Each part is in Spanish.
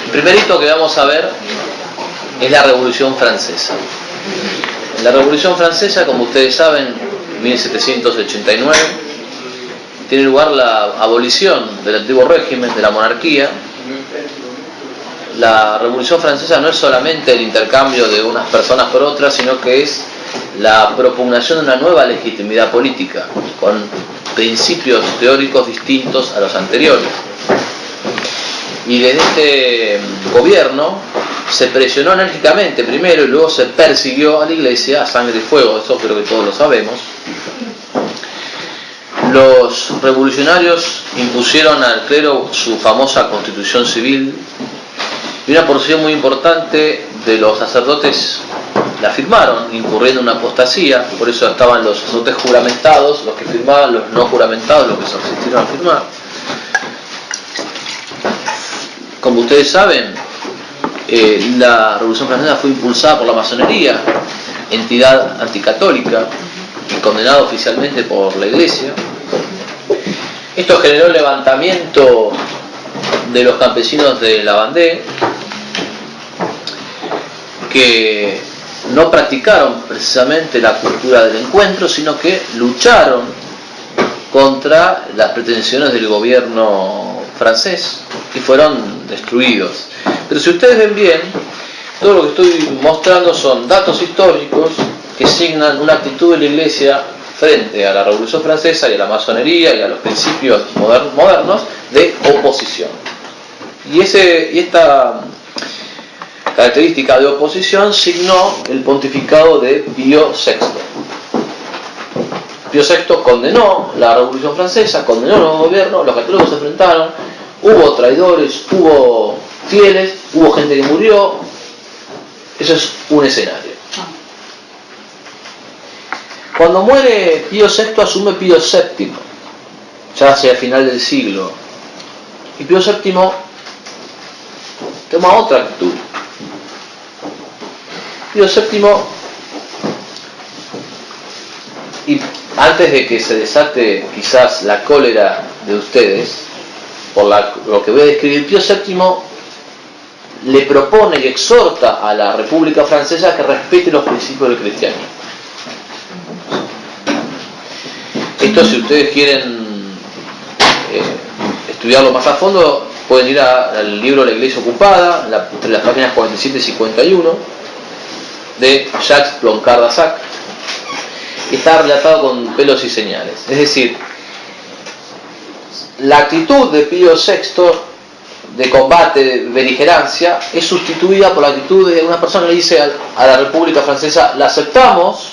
El primer hito que vamos a ver es la Revolución Francesa. En la Revolución Francesa, como ustedes saben, en 1789, tiene lugar la abolición del antiguo régimen, de la monarquía. La Revolución Francesa no es solamente el intercambio de unas personas por otras, sino que es la propugnación de una nueva legitimidad política, con principios teóricos distintos a los anteriores. Y desde este gobierno se presionó enérgicamente primero y luego se persiguió a la Iglesia a sangre y fuego, eso creo que todos lo sabemos. Los revolucionarios impusieron al clero su famosa constitución civil y una porción muy importante de los sacerdotes la firmaron, incurriendo en una apostasía. Por eso estaban los sacerdotes juramentados, los que firmaban, los no juramentados, los que se resistieron a firmar. Como ustedes saben, la Revolución Francesa fue impulsada por la masonería, entidad anticatólica y condenada oficialmente por la Iglesia. Esto generó el levantamiento de los campesinos de la Vendée, que no practicaron precisamente la cultura del encuentro, sino que lucharon contra las pretensiones del gobierno francés y fueron destruidos. Pero si ustedes ven bien, todo lo que estoy mostrando son datos históricos que signan una actitud de la Iglesia frente a la Revolución Francesa y a la masonería y a los principios modernos de oposición. Y esta característica de oposición signó el pontificado de Pío VI. Pío VI condenó la Revolución Francesa, condenó el nuevo gobierno, los católicos se enfrentaron, hubo traidores, hubo fieles, hubo gente que murió. Eso es un escenario. Cuando muere Pío VI, asume Pío VII, ya hacia el final del siglo. Y Pío VII toma otra actitud. Pío VII, y antes de que se desate quizás la cólera de ustedes, por lo que voy a describir, Pío VII le propone y exhorta a la República Francesa que respete los principios del cristianismo. Esto, si ustedes quieren estudiarlo más a fondo, pueden ir al libro La Iglesia Ocupada, entre las páginas 47 y 51, de Jacques Ploncard-Dazac. Está relatado con pelos y señales. Es decir, la actitud de Pío VI de combate, de beligerancia, es sustituida por la actitud de una persona que le dice a la República Francesa: la aceptamos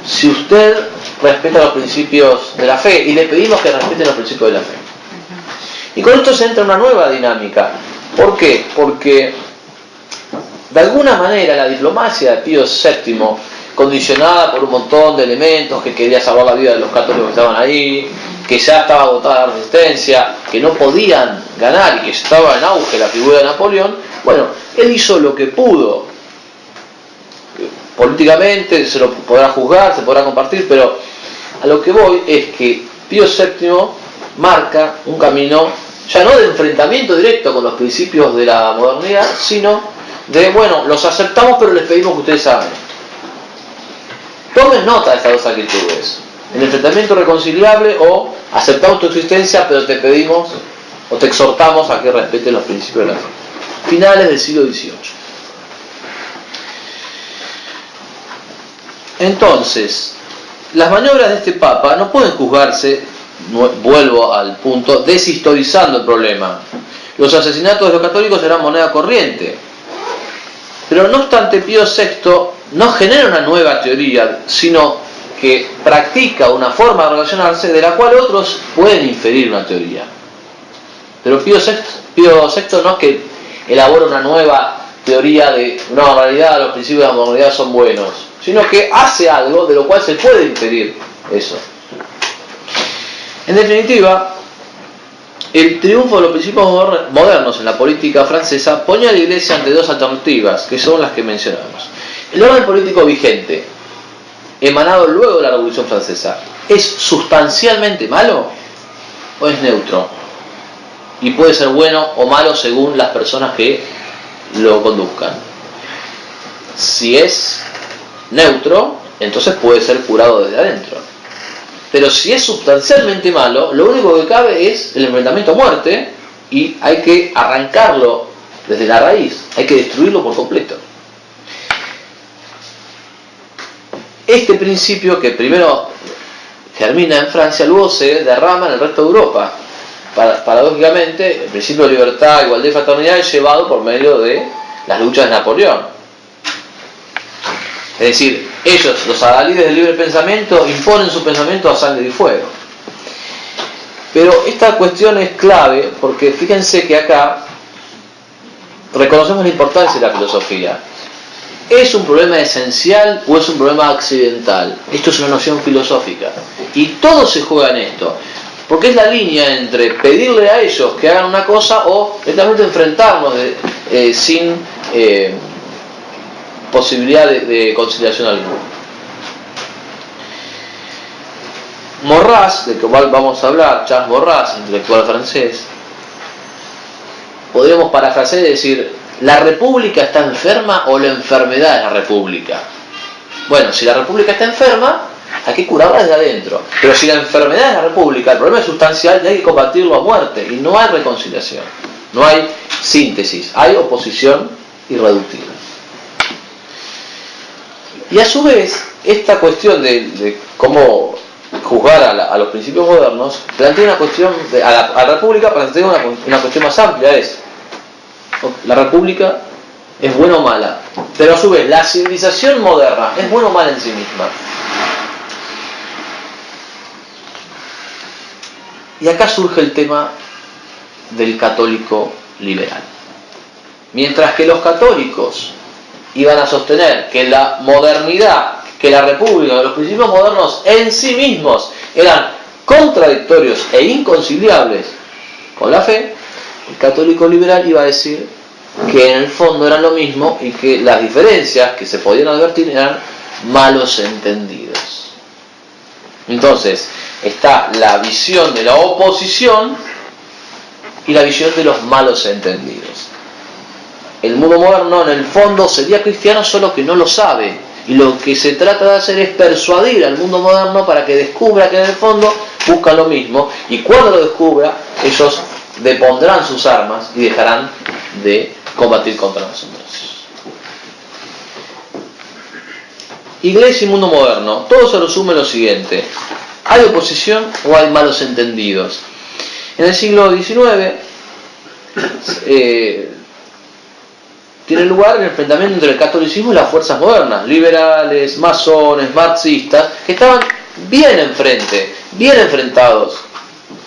si usted respeta los principios de la fe, y le pedimos que respeten los principios de la fe. Y con esto se entra una nueva dinámica. ¿Por qué? Porque de alguna manera la diplomacia de Pío VII, condicionada por un montón de elementos, que quería salvar la vida de los católicos que estaban ahí, que ya estaba agotada la resistencia, que no podían ganar y que estaba en auge la figura de Napoleón, bueno, él hizo lo que pudo. Políticamente se lo podrá juzgar, se podrá compartir, pero a lo que voy es que Pío VII marca un camino ya no de enfrentamiento directo con los principios de la modernidad, sino de, bueno, los aceptamos pero les pedimos que ustedes hagan. Tomen nota de estas dos actitudes: el enfrentamiento reconciliable, o aceptamos tu existencia pero te pedimos o te exhortamos a que respetes los principios de la fe. Finales del siglo XVIII. Entonces, las maniobras de este Papa no pueden juzgarse, vuelvo al punto, deshistorizando el problema. Los asesinatos de los católicos eran moneda corriente. Pero no obstante, Pío VI no genera una nueva teoría, sino que practica una forma de relacionarse de la cual otros pueden inferir una teoría. Pero Pío VI no es que elabora una nueva teoría de una moralidad, los principios de la moralidad son buenos, sino que hace algo de lo cual se puede inferir eso. En definitiva, el triunfo de los principios modernos en la política francesa pone a la Iglesia ante dos alternativas, que son las que mencionamos. El orden político vigente, emanado luego de la Revolución Francesa, ¿es sustancialmente malo o es neutro? y puede ser bueno o malo según las personas que lo conduzcan. Si es neutro, entonces puede ser curado desde adentro. Pero si es sustancialmente malo, lo único que cabe es el enfrentamiento a muerte y hay que arrancarlo desde la raíz, hay que destruirlo por completo. Este principio, que primero germina en Francia, luego se derrama en el resto de Europa. Paradójicamente, el principio de libertad, igualdad y fraternidad es llevado por medio de las luchas de Napoleón. Es decir, ellos, los adalides del libre pensamiento, imponen su pensamiento a sangre y fuego. Pero esta cuestión es clave porque fíjense que acá reconocemos la importancia de la filosofía. ¿Es un problema esencial o es un problema accidental? Esto es una noción filosófica. Y todo se juega en esto. Porque es la línea entre pedirle a ellos que hagan una cosa o directamente enfrentarnos sin posibilidad de conciliación alguna. Maurras, del cual vamos a hablar, Charles Maurras, intelectual francés, podríamos parafrasear y decir: ¿la república está enferma o la enfermedad es la república? Bueno, si la república está enferma, hay que curarla desde adentro. Pero si la enfermedad es la república, el problema es sustancial y hay que combatirlo a muerte. Y no hay reconciliación, no hay síntesis, hay oposición irreductible. Y a su vez, esta cuestión de cómo juzgar a los principios modernos plantea una cuestión, a la república plantea una cuestión más amplia: es la república es buena o mala, pero a su vez la civilización moderna es buena o mala en sí misma. Y acá surge el tema del católico liberal. Mientras que los católicos iban a sostener que la modernidad, que la república, que los principios modernos en sí mismos eran contradictorios e inconciliables con la fe, el católico liberal iba a decir que en el fondo eran lo mismo y que las diferencias que se podían advertir eran malos entendidos. Entonces, está la visión de la oposición y la visión de los malos entendidos. El mundo moderno en el fondo sería cristiano, solo que no lo sabe, y lo que se trata de hacer es persuadir al mundo moderno para que descubra que en el fondo buscan lo mismo, y cuando lo descubra ellos depondrán sus armas y dejarán de combatir contra nosotros. Iglesia y mundo moderno, todo se resume en lo siguiente: ¿hay oposición o hay malos entendidos? En el siglo XIX tiene lugar el enfrentamiento entre el catolicismo y las fuerzas modernas, liberales, masones, marxistas, que estaban bien enfrentados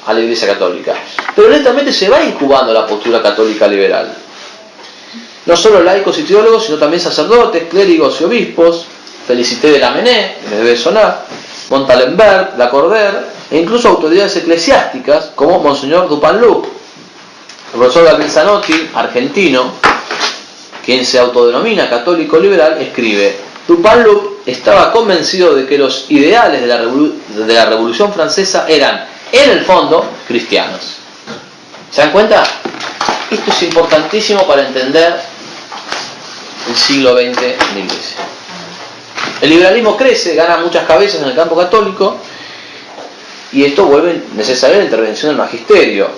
a la Iglesia católica. Pero lentamente se va incubando la postura católica liberal. No solo laicos y teólogos, sino también sacerdotes, clérigos y obispos, Félicité de Lamennais, que les debe sonar, Montalembert, Lacordaire, e incluso autoridades eclesiásticas como Monseñor Dupanloup. El profesor Gabriel Zanotti, argentino, quien se autodenomina católico liberal, escribe: Dupanloup estaba convencido de que los ideales de la Revolución Francesa eran, en el fondo, cristianos. ¿Se dan cuenta? Esto es importantísimo para entender el siglo XX en la Iglesia. El liberalismo crece, gana muchas cabezas en el campo católico, y esto vuelve necesaria la intervención del magisterio,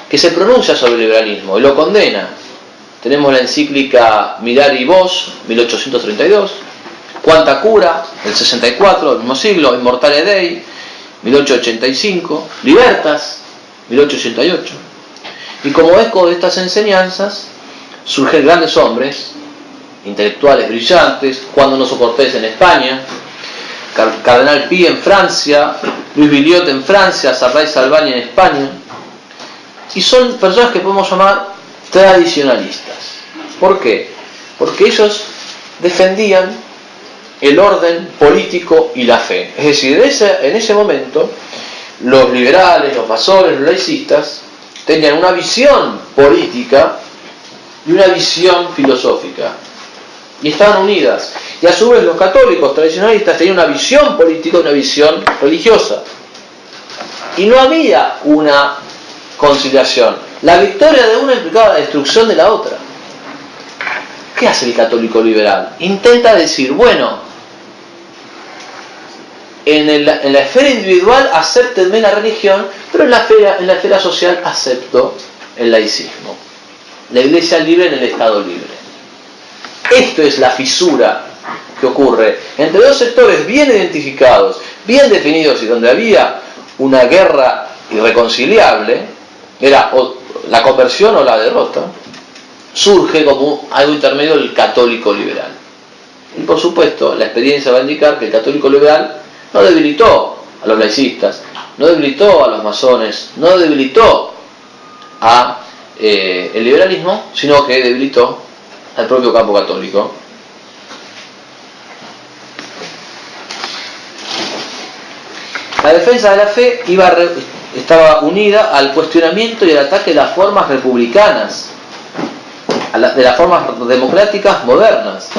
que se pronuncia sobre el liberalismo y lo condena. Tenemos la encíclica Mirari Vos, 1832, Quanta Cura, del 64, del mismo siglo, Immortale Dei, 1885, Libertas, 1888. Y como eco de estas enseñanzas surgen grandes hombres, intelectuales brillantes: Juan Donoso Cortés en España, Cardenal Pi en Francia, Luis Villot en Francia, Sarray Salvani en España. Y son personas que podemos llamar tradicionalistas. ¿Por qué? Porque ellos defendían el orden político y la fe. Es decir, en ese momento los liberales, los masones, los laicistas tenían una visión política y una visión filosófica, y estaban unidas. Y a su vez los católicos tradicionalistas tenían una visión política y una visión religiosa, y no había una conciliación. La victoria de una implicaba la destrucción de la otra. ¿Qué hace el católico liberal? Intenta decir, bueno, en la esfera individual acéptenme la religión, pero en la esfera social acepto el laicismo. La iglesia libre en el Estado libre. Esto es la fisura que ocurre entre dos sectores bien identificados, bien definidos y donde había una guerra irreconciliable, era o la conversión o la derrota, surge como algo intermedio el católico liberal. Y por supuesto, la experiencia va a indicar que el católico liberal no debilitó a los laicistas, no debilitó a los masones, no debilitó a el liberalismo, sino que debilitó al propio campo católico. La defensa de la fe estaba unida al cuestionamiento y al ataque de las formas republicanas, de las formas democráticas modernas.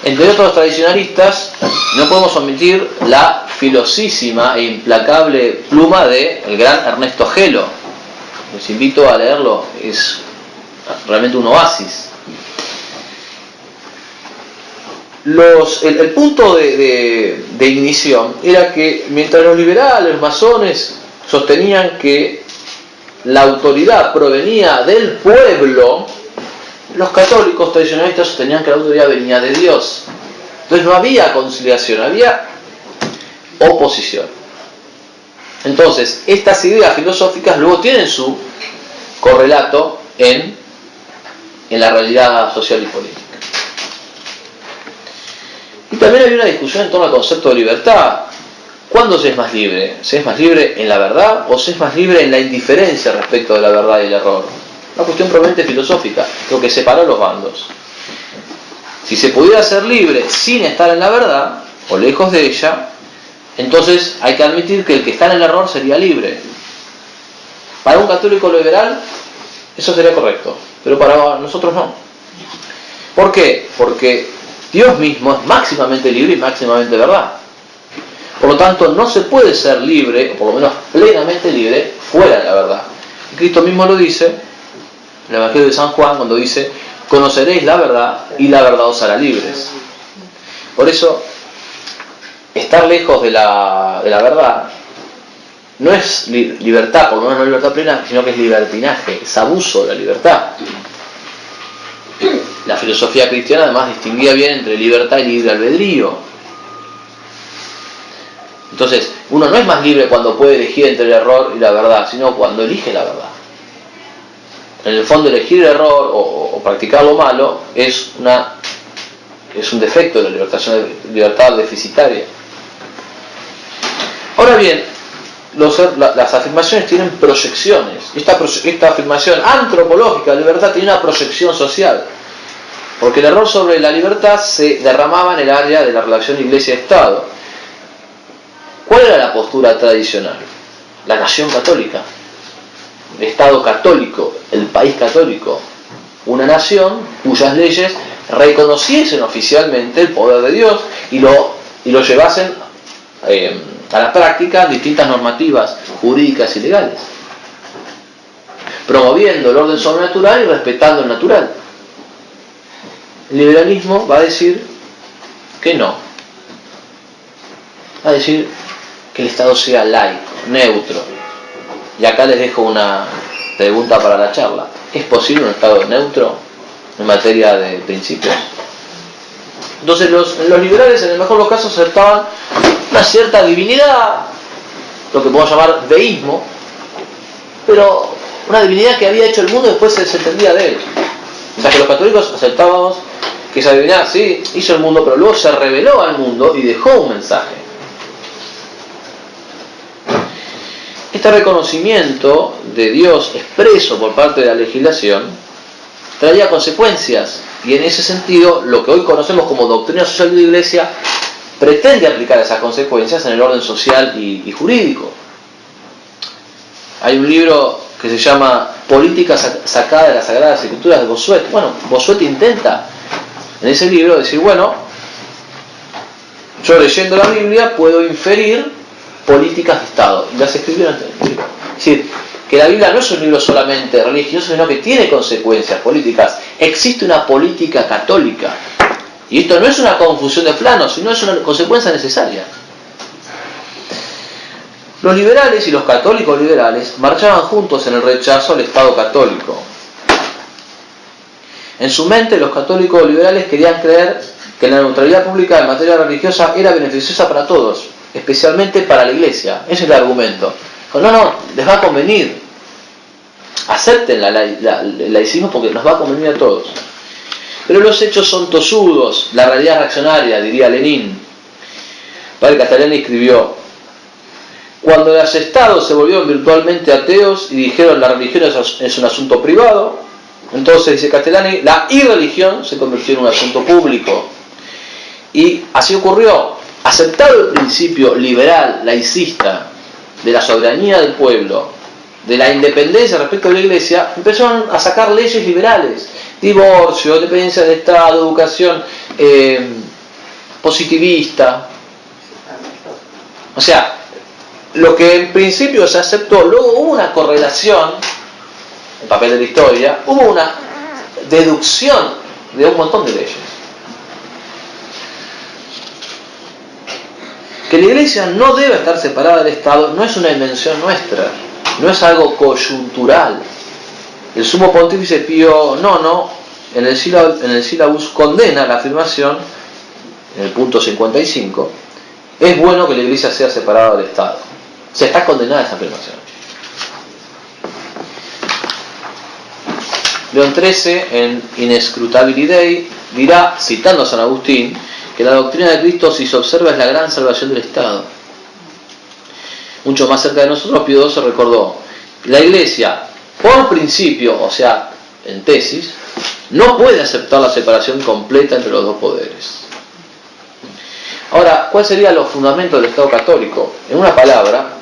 Entre otros tradicionalistas, no podemos omitir la filosísima e implacable pluma del gran Ernesto Gelo. Les invito a leerlo, es realmente un oasis. El punto de ignición era que mientras los liberales, los masones, sostenían que la autoridad provenía del pueblo, los católicos tradicionalistas sostenían que la autoridad venía de Dios. Entonces no había conciliación, había oposición. Entonces, estas ideas filosóficas luego tienen su correlato en la realidad social y política. Y también hay una discusión en torno al concepto de libertad. ¿Cuándo se es más libre? ¿Se es más libre en la verdad o se es más libre en la indiferencia respecto de la verdad y el error? Una cuestión probablemente filosófica, lo que separó los bandos. Si se pudiera ser libre sin estar en la verdad, o lejos de ella, entonces hay que admitir que el que está en el error sería libre. Para un católico liberal, eso sería correcto, pero para nosotros no. ¿Por qué? Porque Dios mismo es máximamente libre y máximamente verdad. Por lo tanto, no se puede ser libre, o por lo menos plenamente libre, fuera de la verdad. Y Cristo mismo lo dice en el Evangelio de San Juan, cuando dice: conoceréis la verdad y la verdad os hará libres. Por eso, estar lejos de la verdad no es libertad, por lo menos no es libertad plena, sino que es libertinaje, es abuso de la libertad. La filosofía cristiana además distinguía bien entre libertad y libre albedrío. Entonces, uno no es más libre cuando puede elegir entre el error y la verdad, sino cuando elige la verdad. En el fondo, elegir el error o practicar lo malo es un defecto de la libertad, es una libertad deficitaria. Ahora bien, las afirmaciones tienen proyecciones. Esta afirmación antropológica de libertad tiene una proyección social. Porque el error sobre la libertad se derramaba en el área de la relación iglesia-estado. ¿Cuál era la postura tradicional? La nación católica, el Estado católico, el país católico, una nación cuyas leyes reconociesen oficialmente el poder de Dios y lo llevasen a la práctica distintas normativas jurídicas y legales, promoviendo el orden sobrenatural y respetando el natural. El liberalismo va a decir que no. Va a decir que el Estado sea laico, neutro. Y acá les dejo una pregunta para la charla. ¿Es posible un Estado neutro en materia de principios? Entonces los liberales en el mejor de los casos aceptaban una cierta divinidad, lo que podemos llamar deísmo, pero una divinidad que había hecho el mundo y después se desentendía de él. O sea que los católicos aceptábamos que esa divinidad sí hizo el mundo, pero luego se reveló al mundo y dejó un mensaje. Este reconocimiento de Dios expreso por parte de la legislación traía consecuencias, y en ese sentido lo que hoy conocemos como doctrina social de la Iglesia pretende aplicar esas consecuencias en el orden social y jurídico. Hay un libro que se llama Política sacada de las Sagradas Escrituras de Bossuet. Bueno, Bossuet intenta en ese libro decir, bueno, yo leyendo la Biblia puedo inferir políticas de Estado, y las escribió en el libro. Es decir, que la Biblia no es un libro solamente religioso, sino que tiene consecuencias políticas. Existe una política católica. Y esto no es una confusión de planos, sino es una consecuencia necesaria. Los liberales y los católicos liberales marchaban juntos en el rechazo al Estado católico. En su mente, los católicos liberales querían creer que la neutralidad pública en materia religiosa era beneficiosa para todos, especialmente para la Iglesia. Ese es el argumento. No, les va a convenir. Acepten el laicismo porque nos va a convenir a todos. Pero los hechos son tosudos, la realidad es reaccionaria, diría Lenin. Padre Castellani escribió: cuando los estados se volvieron virtualmente ateos y dijeron la religión es un asunto privado, entonces, dice Castellani, la irreligión se convirtió en un asunto público. Y así ocurrió. Aceptado el principio liberal, laicista, de la soberanía del pueblo, de la independencia respecto a la Iglesia, empezaron a sacar leyes liberales: divorcio, independencia del Estado, educación positivista. O sea, lo que en principio se aceptó, luego hubo una correlación, el papel de la historia, hubo una deducción de un montón de leyes. Que la Iglesia no debe estar separada del Estado no es una invención nuestra, no es algo coyuntural. El sumo pontífice Pío IX en el sílabus condena la afirmación, en el punto 55, es bueno que la Iglesia sea separada del Estado. Se está condenada esa afirmación. León XIII, en Inescrutabilidad, dirá, citando a San Agustín, que la doctrina de Cristo, si se observa, es la gran salvación del Estado. Mucho más cerca de nosotros, Pío XII recordó: la Iglesia, por principio, o sea, en tesis, no puede aceptar la separación completa entre los dos poderes. Ahora, ¿cuál sería los fundamentos del Estado católico? En una palabra,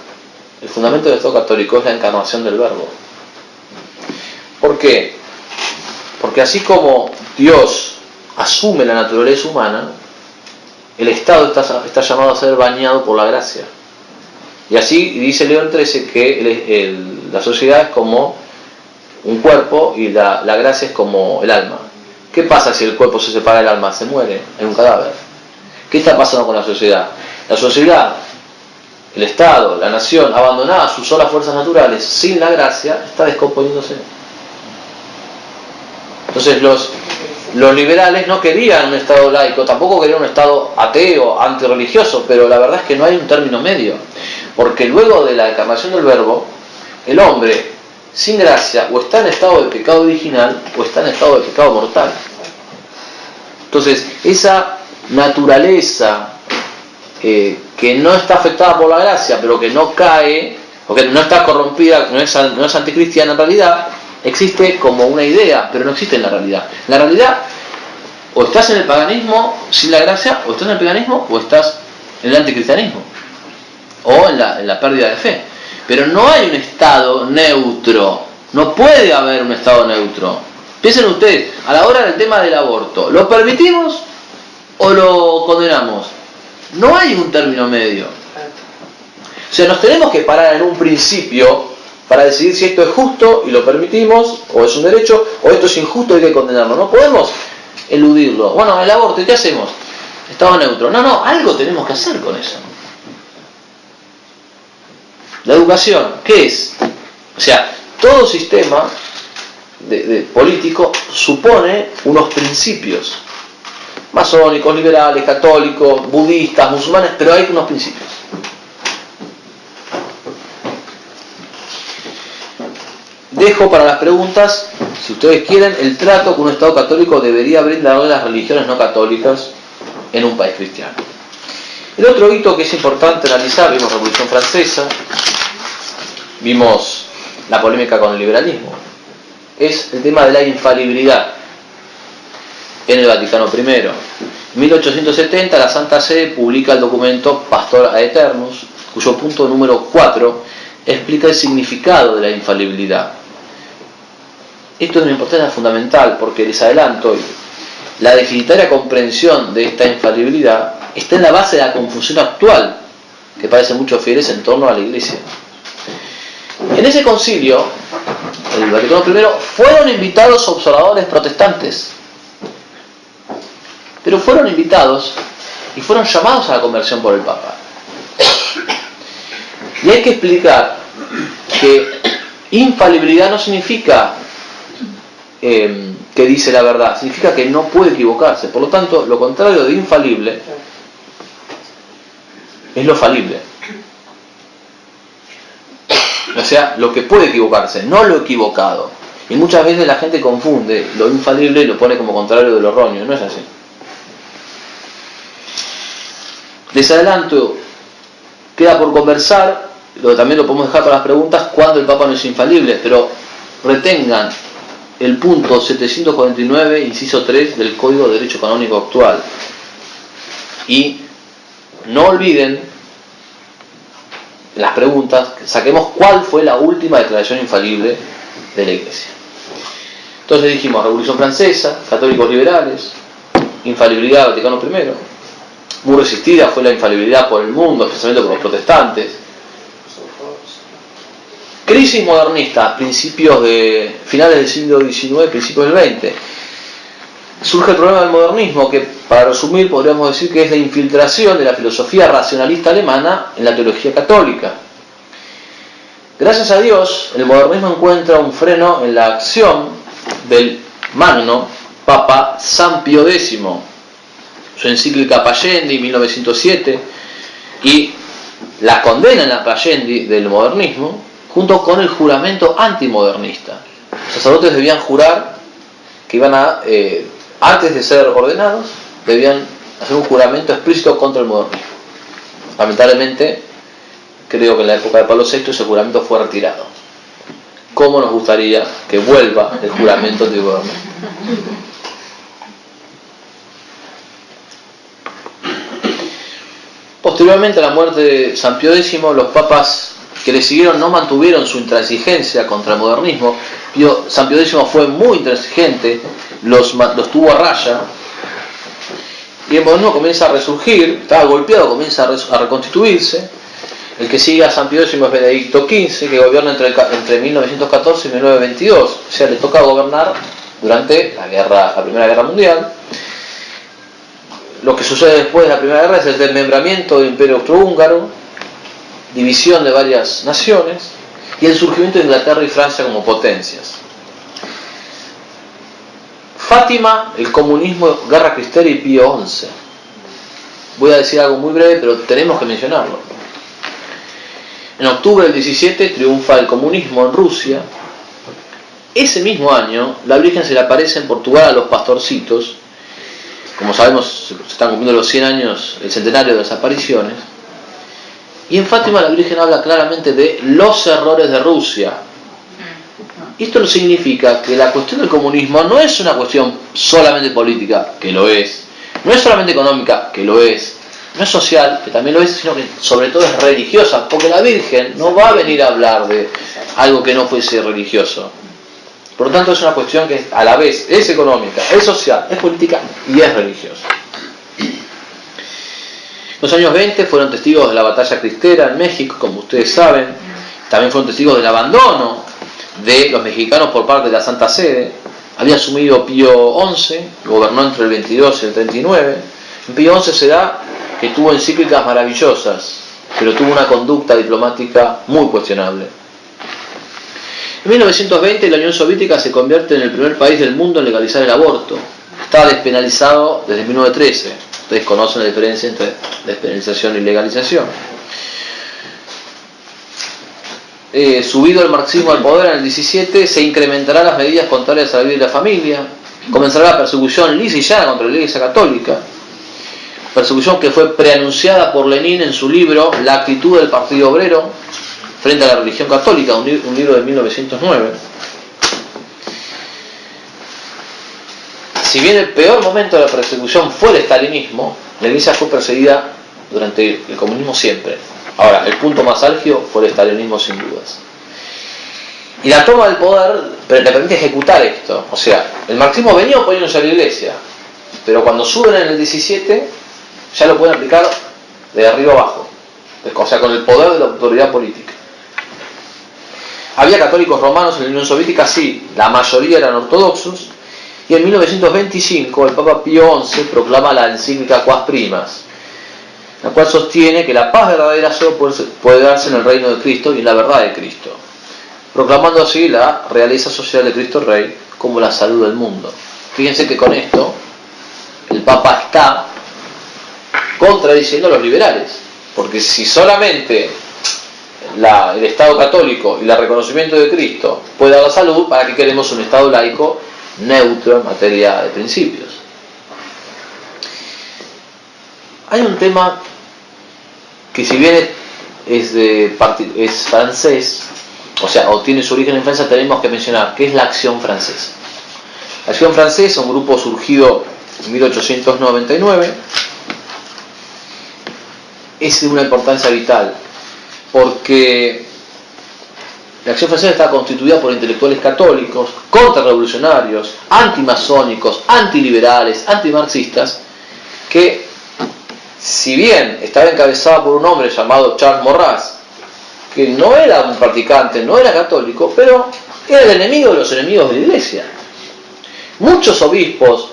el fundamento del Estado católico es la encarnación del Verbo. ¿Por qué? Porque así como Dios asume la naturaleza humana, el Estado está llamado a ser bañado por la gracia. Y así dice León XIII que la sociedad es como un cuerpo y la gracia es como el alma. ¿Qué pasa si el cuerpo se separa del alma? Se muere en un cadáver. ¿Qué está pasando con la sociedad? La sociedad, el Estado, la nación, abandonada a sus solas fuerzas naturales, sin la gracia, está descomponiéndose. Entonces los liberales no querían un Estado laico, tampoco querían un Estado ateo, antirreligioso, pero la verdad es que no hay un término medio, porque luego de la encarnación del Verbo, el hombre sin gracia o está en estado de pecado original o está en estado de pecado mortal. Entonces, esa naturaleza que no está afectada por la gracia, pero que no cae, o que no está corrompida, no es anticristiana en realidad, existe como una idea, pero no existe en la realidad. En la realidad, o estás en el paganismo sin la gracia, o estás en el paganismo, o estás en el anticristianismo, o en la pérdida de fe. Pero no hay un estado neutro, no puede haber un estado neutro. Piensen ustedes, a la hora del tema del aborto, ¿lo permitimos o lo condenamos? No hay un término medio. O sea, nos tenemos que parar en un principio para decidir si esto es justo y lo permitimos, o es un derecho, o esto es injusto y hay que condenarlo. No podemos eludirlo. Bueno, el aborto, ¿qué hacemos? Estado neutro. No, algo tenemos que hacer con eso. La educación, ¿qué es? O sea, todo sistema político supone unos principios. Masónicos, liberales, católicos, budistas, musulmanes, pero hay unos principios. Dejo para las preguntas, si ustedes quieren, el trato que un Estado católico debería brindarle a las religiones no católicas en un país cristiano. El otro hito que es importante analizar, vimos la Revolución Francesa, vimos la polémica con el liberalismo, es el tema de la infalibilidad en el Vaticano I. En 1870 la Santa Sede publica el documento Pastor ad Aeternus, cuyo punto número 4 explica el significado de la infalibilidad. Esto es una importancia fundamental porque les adelanto, la deficitaria comprensión de esta infalibilidad está en la base de la confusión actual que padecen muchos fieles en torno a la Iglesia. En ese concilio, el Vaticano I, fueron invitados observadores protestantes, pero fueron invitados y fueron llamados a la conversión por el Papa. Y hay que explicar que infalibilidad no significa que dice la verdad, significa que no puede equivocarse. Por lo tanto, lo contrario de infalible es lo falible. O sea, lo que puede equivocarse, no lo equivocado. Y muchas veces la gente confunde lo infalible y lo pone como contrario de lo erróneo. No es así. Les adelanto, queda por conversar, también lo podemos dejar para las preguntas, cuando el Papa no es infalible, pero retengan el punto 749, inciso 3 del Código de Derecho Canónico actual. Y no olviden, en las preguntas, saquemos cuál fue la última declaración infalible de la Iglesia. Entonces dijimos, Revolución Francesa, católicos liberales, infalibilidad del Vaticano I, muy resistida fue la infalibilidad por el mundo, especialmente por los protestantes. Crisis modernista, finales del siglo XIX, principios del XX. Surge el problema del modernismo, que para resumir podríamos decir que es la infiltración de la filosofía racionalista alemana en la teología católica. Gracias a Dios, el modernismo encuentra un freno en la acción del magno Papa San Pío X, su encíclica Pascendi 1907 y la condena en la Pascendi del modernismo, junto con el juramento antimodernista. Los sacerdotes debían jurar que iban a, antes de ser ordenados, debían hacer un juramento explícito contra el modernismo. Lamentablemente, creo que en la época de Pablo VI ese juramento fue retirado. ¿Cómo nos gustaría que vuelva el juramento antimodernista? Posteriormente a la muerte de San Pío X, los papas que le siguieron no mantuvieron su intransigencia contra el modernismo. San Pío X fue muy intransigente, los tuvo a raya, y el modernismo comienza a resurgir, estaba golpeado, comienza a reconstituirse. El que sigue a San Pío X es Benedicto XV, que gobierna entre 1914 y 1922, o sea, le toca gobernar durante la Primera Guerra Mundial. Lo que sucede después de la Primera Guerra es el desmembramiento del Imperio Austrohúngaro, división de varias naciones y el surgimiento de Inglaterra y Francia como potencias. Fátima, el comunismo, Guerra Cristera y Pío XI. Voy a decir algo muy breve, pero tenemos que mencionarlo. En octubre del 17 triunfa el comunismo en Rusia. Ese mismo año, la Virgen se le aparece en Portugal a los pastorcitos. Como sabemos, se están cumpliendo los 100 años, el centenario de las apariciones. Y en Fátima la Virgen habla claramente de los errores de Rusia. Esto significa que la cuestión del comunismo no es una cuestión solamente política, que lo es. No es solamente económica, que lo es. No es social, que también lo es, sino que sobre todo es religiosa. Porque la Virgen no va a venir a hablar de algo que no fuese religioso. Por lo tanto es una cuestión que a la vez es económica, es social, es política y es religiosa. Los años 20 fueron testigos de la batalla cristera en México, como ustedes saben. También fueron testigos del abandono de los mexicanos por parte de la Santa Sede. Había asumido Pío XI, gobernó entre el 22 y el 39. En Pío XI se da que tuvo encíclicas maravillosas, pero tuvo una conducta diplomática muy cuestionable. En 1920 la Unión Soviética se convierte en el primer país del mundo en legalizar el aborto. Estaba despenalizado desde 1913. Ustedes conocen la diferencia entre despenalización y legalización. Subido el marxismo al poder en el 17, se incrementarán las medidas contrarias a la vida y la familia. Comenzará la persecución lisa y llana contra la Iglesia Católica. Persecución que fue preanunciada por Lenin en su libro La actitud del Partido Obrero frente a la religión católica, un libro de 1909. Si bien el peor momento de la persecución fue el estalinismo, la Iglesia fue perseguida durante el comunismo siempre. Ahora, el punto más álgido fue el estalinismo sin dudas. Y la toma del poder le permite ejecutar esto. O sea, el marxismo venía oponiéndose a la Iglesia, pero cuando suben en el 17 ya lo pueden aplicar de arriba abajo. O sea, con el poder de la autoridad política. Había católicos romanos en la Unión Soviética, sí, la mayoría eran ortodoxos, y en 1925 el Papa Pío XI proclama la encíclica Quas Primas, la cual sostiene que la paz verdadera solo puede darse en el reino de Cristo y en la verdad de Cristo, proclamando así la realeza social de Cristo Rey como la salud del mundo. Fíjense que con esto el Papa está contradiciendo a los liberales, porque si solamente el Estado católico y el reconocimiento de Cristo puede dar la salud, ¿para qué queremos un Estado laico neutro en materia de principios? Hay un tema que, si bien es francés, o tiene su origen en Francia, tenemos que mencionar, que es la Acción Francesa. La Acción Francesa, un grupo surgido en 1899, es de una importancia vital, porque la Acción Francesa está constituida por intelectuales católicos, contrarrevolucionarios, antimasónicos, antiliberales, antimarxistas, que, si bien estaba encabezada por un hombre llamado Charles Maurras, que no era un practicante, no era católico, pero era el enemigo de los enemigos de la Iglesia. Muchos obispos,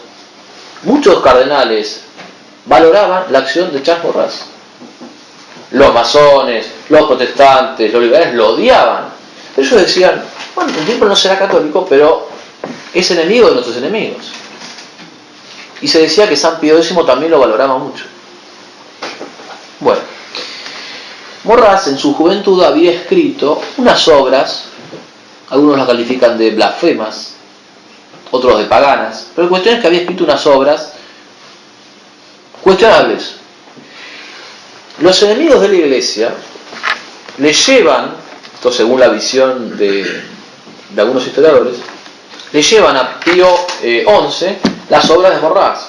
muchos cardenales valoraban la acción de Charles Maurras. Los masones, los protestantes, los liberales lo odiaban. Pero ellos decían, bueno, el tipo no será católico, pero es enemigo de nuestros enemigos. Y se decía que San Pío X también lo valoraba mucho. Bueno, Maurras en su juventud había escrito unas obras, algunos las califican de blasfemas, otros de paganas, pero la cuestión es que había escrito unas obras cuestionables. Los enemigos de la Iglesia le llevan, esto según la visión de algunos historiadores, le llevan a Pío XI las obras de Maurras.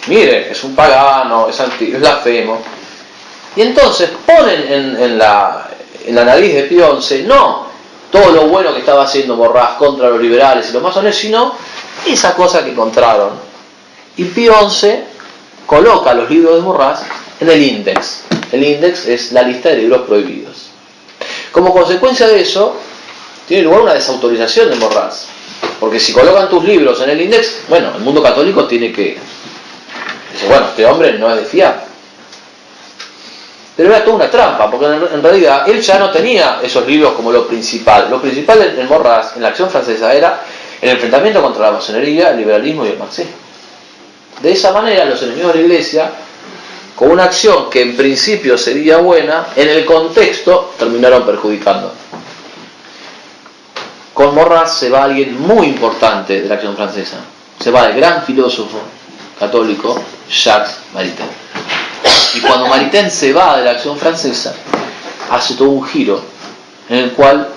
Mire, es un pagano, es blasfemo. Y entonces ponen en la nariz de Pío XI no todo lo bueno que estaba haciendo Maurras contra los liberales y los masones, sino esa cosa que encontraron. Y Pío XI coloca los libros de Maurras en el índex. El índex es la lista de libros prohibidos. Como consecuencia de eso, tiene lugar una desautorización de Maurras. Porque si colocan tus libros en el índex, bueno, el mundo católico tiene que... Dice, bueno, este hombre no es de fiar. Pero era toda una trampa, porque en realidad él ya no tenía esos libros como lo principal. Lo principal en Maurras, en la Acción Francesa, era el enfrentamiento contra la masonería, el liberalismo y el marxismo. De esa manera, los enemigos de la Iglesia, con una acción que en principio sería buena, en el contexto terminaron perjudicando. Con Maurras se va alguien muy importante de la Acción Francesa. Se va el gran filósofo católico Jacques Maritain. Y cuando Maritain se va de la Acción Francesa, hace todo un giro en el cual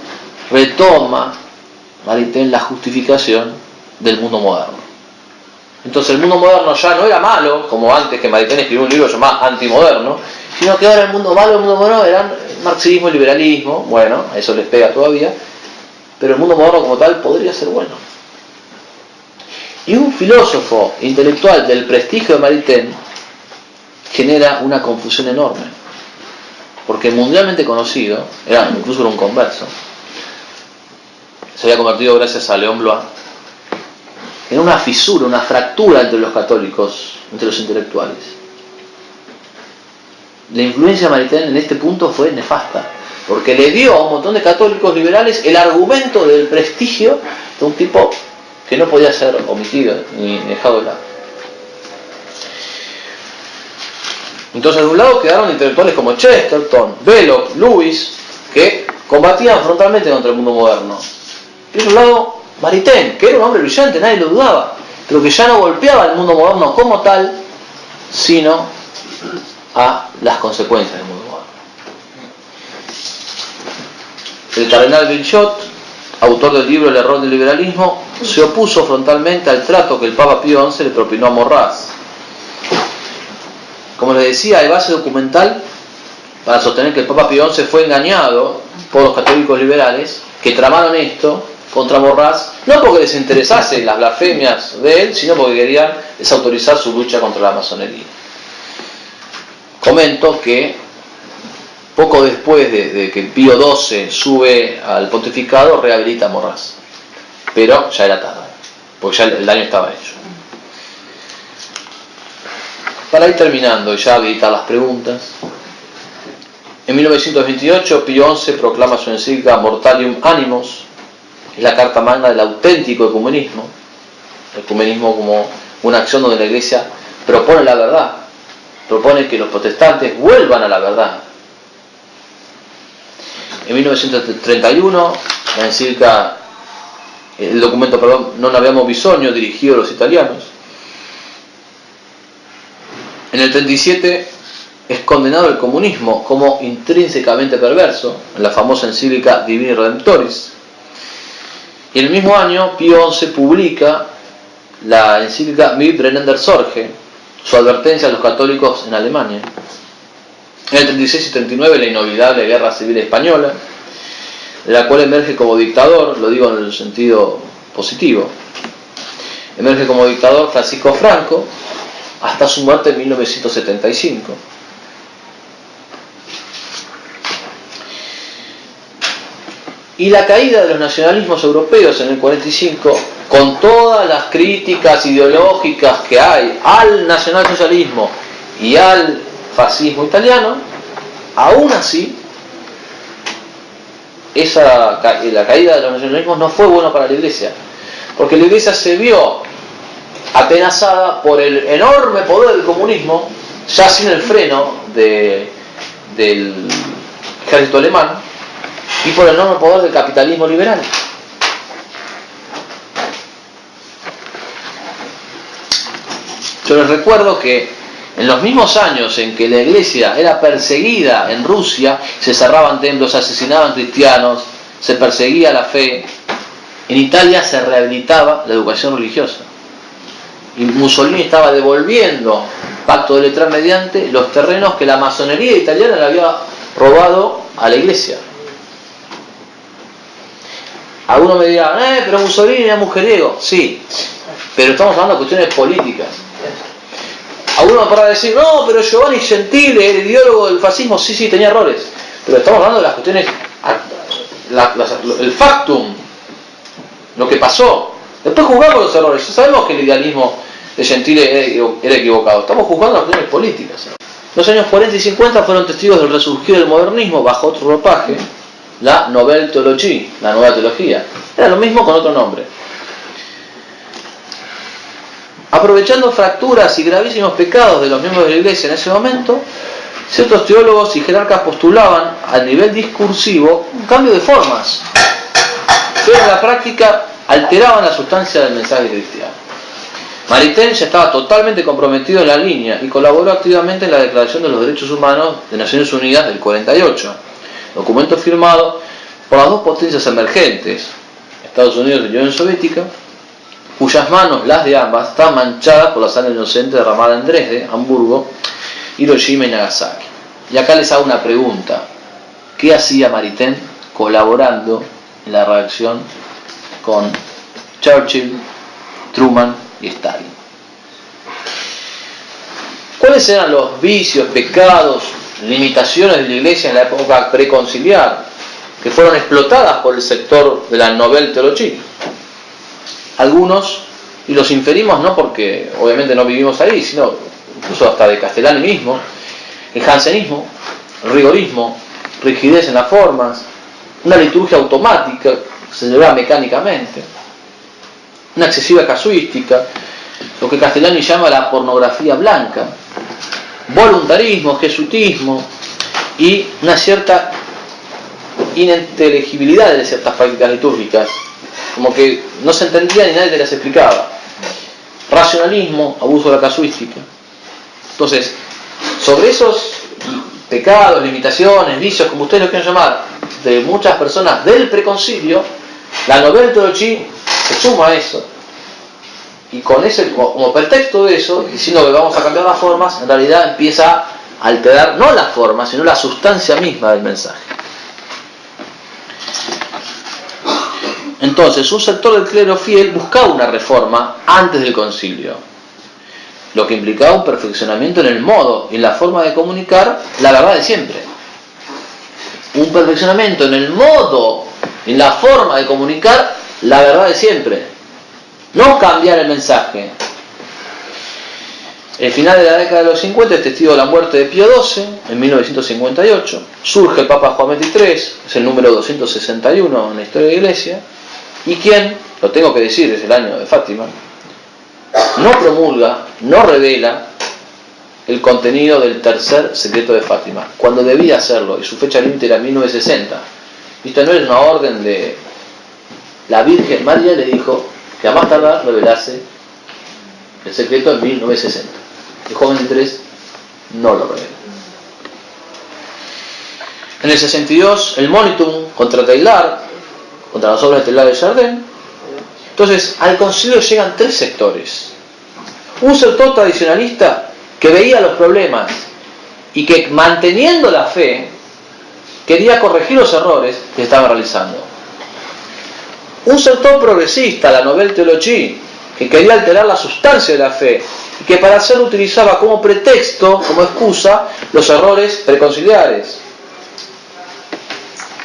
retoma Maritain la justificación del mundo moderno. Entonces el mundo moderno ya no era malo, como antes, que Maritain escribió un libro llamado Antimoderno, sino que ahora el mundo malo y el mundo moderno eran marxismo y liberalismo. Bueno, a eso les pega todavía, pero el mundo moderno como tal podría ser bueno. Y un filósofo intelectual del prestigio de Maritain genera una confusión enorme, porque mundialmente conocido, incluso era un converso, se había convertido gracias a Léon Blois, en una fisura, una fractura entre los católicos, entre los intelectuales. La influencia de Maritain en este punto fue nefasta, porque le dio a un montón de católicos liberales el argumento del prestigio de un tipo que no podía ser omitido ni dejado de lado. Entonces, de un lado quedaron intelectuales como Chesterton, Belloc, Lewis, que combatían frontalmente contra el mundo moderno. Y de otro lado, Maritain, que era un hombre brillante, nadie lo dudaba, pero que ya no golpeaba al mundo moderno como tal, sino a las consecuencias del mundo moderno. El cardenal Billot, autor del libro El error del liberalismo, se opuso frontalmente al trato que el Papa Pío XI le propinó a Maurras. Como les decía, hay base documental para sostener que el Papa Pío XI fue engañado por los católicos liberales que tramaron esto contra Maurras, no porque les interesase las blasfemias de él, sino porque querían desautorizar su lucha contra la masonería. Comento que poco después de que Pío XII sube al pontificado, rehabilita a Morraz. Pero ya era tarde, porque ya el daño estaba hecho. Para ir terminando y ya habilitar las preguntas, en 1928 Pío XI proclama su encíclica Mortalium Animos, es la carta magna del auténtico ecumenismo, el ecumenismo como una acción donde la Iglesia propone la verdad, propone que los protestantes vuelvan a la verdad. En 1931 la encíclica, el documento, Non Abbiamo Bisogno, dirigido a los italianos. En el 37 es condenado el comunismo como intrínsecamente perverso, en la famosa encíclica Divini Redemptoris. Y en el mismo año Pío XI publica la encíclica Mi Brennender Sorge, su advertencia a los católicos en Alemania. En el 36 y 39 la inolvidable Guerra Civil Española, de la cual emerge como dictador, lo digo en el sentido positivo, emerge como dictador Francisco Franco hasta su muerte en 1975. Y la caída de los nacionalismos europeos en el 45, con todas las críticas ideológicas que hay al nacionalsocialismo y al fascismo italiano, aún así la caída de los nacionalismos no fue bueno para la Iglesia, porque la Iglesia se vio atenazada por el enorme poder del comunismo, ya sin el freno del ejército alemán, y por el enorme poder del capitalismo liberal. Yo les recuerdo que en los mismos años en que la Iglesia era perseguida en Rusia, se cerraban templos, se asesinaban cristianos, se perseguía la fe, en Italia se rehabilitaba la educación religiosa. Y Mussolini estaba devolviendo, pacto de Letrán mediante, los terrenos que la masonería italiana le había robado a la Iglesia. Algunos me dirán, pero Mussolini era mujeriego. Sí, pero estamos hablando de cuestiones políticas. Algunos me podrán decir, no, pero Giovanni Gentile, el ideólogo del fascismo, sí, tenía errores. Pero estamos hablando de las cuestiones, el factum, lo que pasó. Después juzgamos los errores. Ya sabemos que el idealismo de Gentile era equivocado. Estamos juzgando las cuestiones políticas. Los años 40 y 50 fueron testigos del resurgir del modernismo bajo otro ropaje, la Nouvelle Théologie, la nueva teología. Era lo mismo con otro nombre. Aprovechando fracturas y gravísimos pecados de los miembros de la Iglesia en ese momento, ciertos teólogos y jerarcas postulaban a nivel discursivo un cambio de formas, pero en la práctica alteraban la sustancia del mensaje cristiano. Maritain ya estaba totalmente comprometido en la línea y colaboró activamente en la Declaración de los Derechos Humanos de Naciones Unidas del 48, documento firmado por las dos potencias emergentes, Estados Unidos y Unión Soviética, cuyas manos, las de ambas, estaban manchadas por la sangre inocente derramada en Dresde, Hamburgo, Hiroshima y Nagasaki. Y acá les hago una pregunta. ¿Qué hacía Maritain colaborando en la redacción con Churchill, Truman y Stalin? ¿Cuáles eran los vicios, pecados, limitaciones de la Iglesia en la época preconciliar que fueron explotadas por el sector de la Nouvelle Théologie? Algunos, y los inferimos no porque obviamente no vivimos ahí, sino incluso hasta de Castellani mismo, el jansenismo, el rigorismo, rigidez en las formas, una liturgia automática que se celebraba mecánicamente, una excesiva casuística, lo que Castellani llama la pornografía blanca, voluntarismo, jesuitismo y una cierta ininteligibilidad de ciertas prácticas litúrgicas, como que no se entendían y nadie te las explicaba. Racionalismo, abuso de la casuística. Entonces, sobre esos pecados, limitaciones, vicios, como ustedes lo quieran llamar, de muchas personas del preconcilio, la Nouvelle Théologie se suma a eso, y con ese, como pretexto de eso, diciendo que vamos a cambiar las formas, en realidad empieza a alterar no las formas, sino la sustancia misma del mensaje. Entonces, un sector del clero fiel buscaba una reforma antes del concilio, lo que implicaba un perfeccionamiento en el modo y en la forma de comunicar la verdad de siempre. un perfeccionamiento en el modo, en la forma de comunicar la verdad de siempre, no cambiar el mensaje. El final de la década de los 50 es testigo de la muerte de Pío XII en 1958. Surge el Papa Juan XXIII, es el número 261 en la historia de la Iglesia, y quien, lo tengo que decir, es el año de Fátima, no promulga, no revela el contenido del tercer secreto de Fátima, cuando debía hacerlo, y su fecha límite era 1960. Esto no es una orden de la Virgen María, le dijo que a más tardar revelase el secreto en 1960. El Juan XXIII no lo revela. En el 62, el Monitum contra Teilhard, contra las obras de Teilhard de Chardin. Entonces, al concilio llegan tres sectores. Un sector tradicionalista que veía los problemas y que, manteniendo la fe, quería corregir los errores que estaban realizando. Un sector progresista, la Nouvelle Théologie, que quería alterar la sustancia de la fe y que para hacerlo utilizaba como pretexto, como excusa, los errores preconciliares.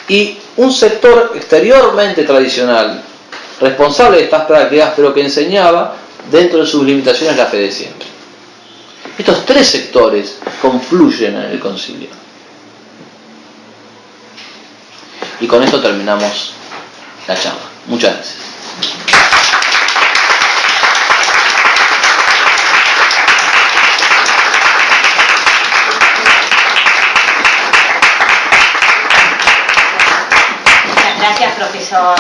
Y un sector exteriormente tradicional, responsable de estas prácticas, pero que enseñaba dentro de sus limitaciones la fe de siempre. Estos tres sectores confluyen en el concilio. Y con esto terminamos la charla. Muchas gracias. Gracias, profesor.